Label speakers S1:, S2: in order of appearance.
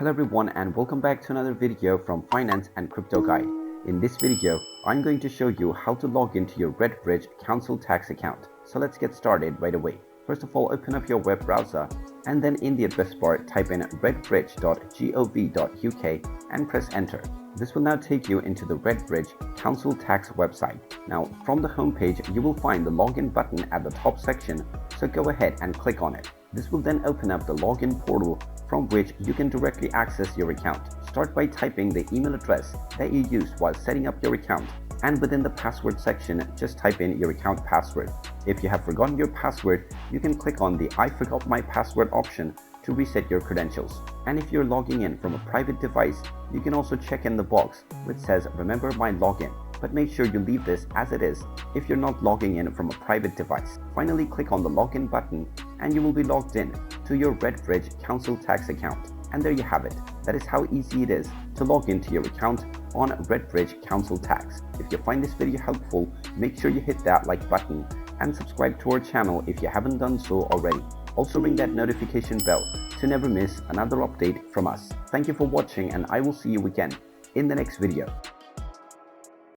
S1: Hello everyone and welcome back to another video from Finance and Crypto Guide. In this video, I'm going to show you how to log into your RedBridge council tax account. So let's get started right away. First of all, open up your web browser and then in the address bar type in redbridge.gov.uk and press enter. This will now take you into the RedBridge council tax website. Now from the home page, you will find the login button at the top section, so go ahead and click on it. This will then open up the login portal from which you can directly access your account. Start by typing the email address that you used while setting up your account, and within the password section, just type in your account password. If you have forgotten your password, you can click on the I forgot my password option to reset your credentials. And if you're logging in from a private device, you can also check in the box which says remember my login, but make sure you leave this as it is if you're not logging in from a private device. Finally, click on the login button and you will be logged in to your RedBridge council tax account. And there you have it. That is how easy it is to log into your account on RedBridge council tax. If you find this video helpful, make sure you hit that like button and subscribe to our channel if you haven't done so already. Also ring that notification bell to never miss another update from us. Thank you for watching and I will see you again in the next video.